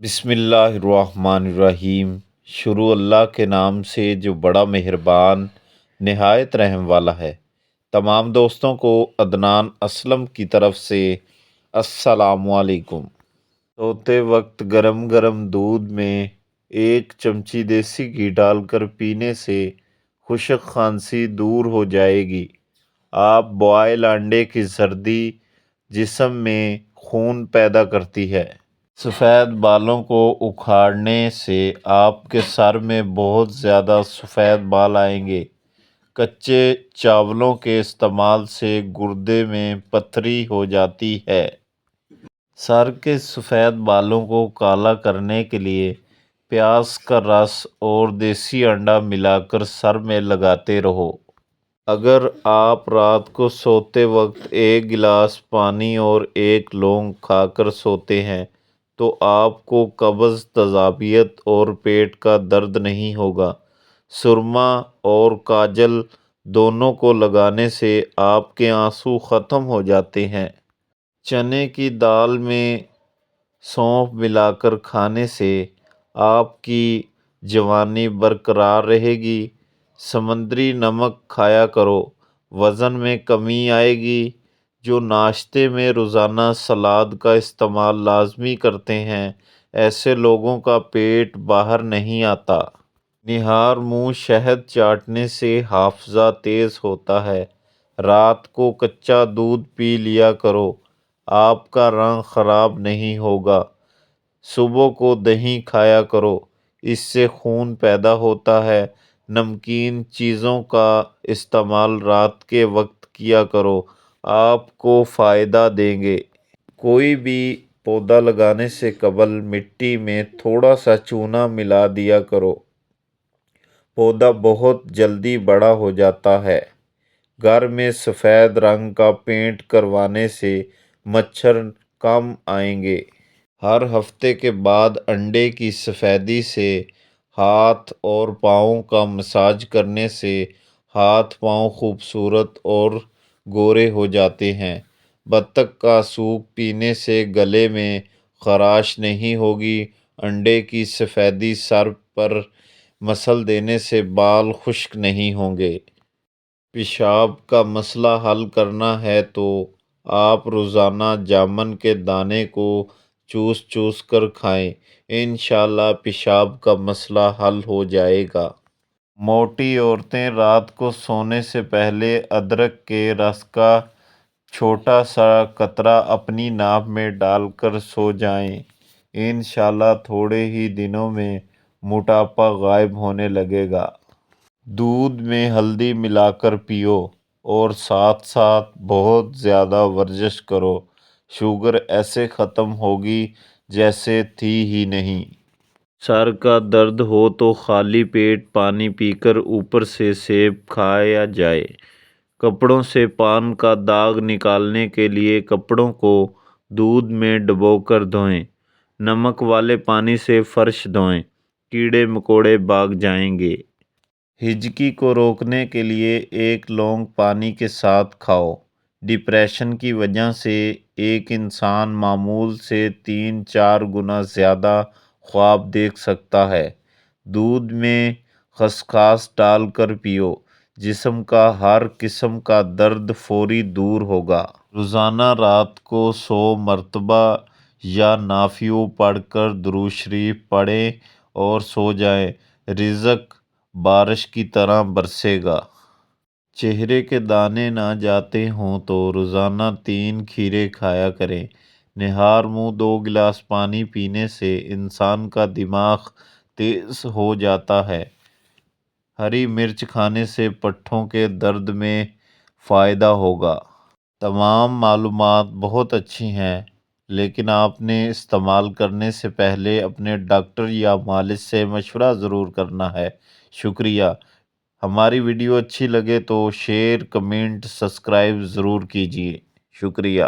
بسم اللہ الرحمن الرحیم۔ شروع اللہ کے نام سے جو بڑا مہربان نہایت رحم والا ہے۔ تمام دوستوں کو عدنان اسلم کی طرف سے السلام علیکم۔ سوتے وقت گرم گرم دودھ میں 1 چمچی دیسی گھی ڈال کر پینے سے خشک خانسی دور ہو جائے گی۔ آپ بوائل انڈے کی زردی جسم میں خون پیدا کرتی ہے۔ سفید بالوں کو اکھاڑنے سے آپ کے سر میں بہت زیادہ سفید بال آئیں گے۔ کچے چاولوں کے استعمال سے گردے میں پتھری ہو جاتی ہے۔ سر کے سفید بالوں کو کالا کرنے کے لیے پیاز کا رس اور دیسی انڈا ملا کر سر میں لگاتے رہو۔ اگر آپ رات کو سوتے وقت 1 گلاس پانی اور 1 لونگ کھا کر سوتے ہیں تو آپ کو قبض، تیزابیت اور پیٹ کا درد نہیں ہوگا۔ سرما اور کاجل دونوں کو لگانے سے آپ کے آنسو ختم ہو جاتے ہیں۔ چنے کی دال میں سونف ملا کر کھانے سے آپ کی جوانی برقرار رہے گی۔ سمندری نمک کھایا کرو، وزن میں کمی آئے گی۔ جو ناشتے میں روزانہ سلاد کا استعمال لازمی کرتے ہیں، ایسے لوگوں کا پیٹ باہر نہیں آتا۔ نہار منہ شہد چاٹنے سے حافظہ تیز ہوتا ہے۔ رات کو کچا دودھ پی لیا کرو، آپ کا رنگ خراب نہیں ہوگا۔ صبح کو دہی کھایا کرو، اس سے خون پیدا ہوتا ہے۔ نمکین چیزوں کا استعمال رات کے وقت کیا کرو، آپ کو فائدہ دیں گے۔ کوئی بھی پودا لگانے سے قبل مٹی میں تھوڑا سا چونا ملا دیا کرو، پودا بہت جلدی بڑا ہو جاتا ہے۔ گھر میں سفید رنگ کا پینٹ کروانے سے مچھر کم آئیں گے۔ ہر ہفتے کے بعد انڈے کی سفیدی سے ہاتھ اور پاؤں کا مساج کرنے سے ہاتھ پاؤں خوبصورت اور گورے ہو جاتے ہیں۔ بطخ کا سوپ پینے سے گلے میں خراش نہیں ہوگی۔ انڈے کی سفیدی سر پر مسل دینے سے بال خشک نہیں ہوں گے۔ پیشاب کا مسئلہ حل کرنا ہے تو آپ روزانہ جامن کے دانے کو چوس چوس کر کھائیں، انشاءاللہ پیشاب کا مسئلہ حل ہو جائے گا۔ موٹی عورتیں رات کو سونے سے پہلے ادرک کے رس کا چھوٹا سا قطرہ اپنی ناک میں ڈال کر سو جائیں، انشاءاللہ تھوڑے ہی دنوں میں موٹاپا غائب ہونے لگے گا۔ دودھ میں ہلدی ملا کر پیو اور ساتھ ساتھ بہت زیادہ ورزش کرو، شوگر ایسے ختم ہوگی جیسے تھی ہی نہیں۔ سر کا درد ہو تو خالی پیٹ پانی پی کر اوپر سے سیب کھایا جائے۔ کپڑوں سے پان کا داغ نکالنے کے لیے کپڑوں کو دودھ میں ڈبو کر دھوئیں۔ نمک والے پانی سے فرش دھوئیں، کیڑے مکوڑے بھاگ جائیں گے۔ ہجکی کو روکنے کے لیے 1 لونگ پانی کے ساتھ کھاؤ۔ ڈپریشن کی وجہ سے ایک انسان معمول سے 3-4 گنا زیادہ خواب دیکھ سکتا ہے۔ دودھ میں خسخاس ڈال کر پیو، جسم کا ہر قسم کا درد فوری دور ہوگا۔ روزانہ رات کو 100 مرتبہ یا نافیو پڑھ کر درود شریف پڑھیں اور سو جائیں، رزق بارش کی طرح برسے گا۔ چہرے کے دانے نہ جاتے ہوں تو روزانہ 3 کھیرے کھایا کریں۔ نہار منہ 2 گلاس پانی پینے سے انسان کا دماغ تیز ہو جاتا ہے۔ ہری مرچ کھانے سے پٹھوں کے درد میں فائدہ ہوگا۔ تمام معلومات بہت اچھی ہیں، لیکن آپ نے استعمال کرنے سے پہلے اپنے ڈاکٹر یا مالج سے مشورہ ضرور کرنا ہے۔ شکریہ۔ ہماری ویڈیو اچھی لگے تو شیئر، کمنٹ، سبسکرائب ضرور کیجیے۔ شکریہ۔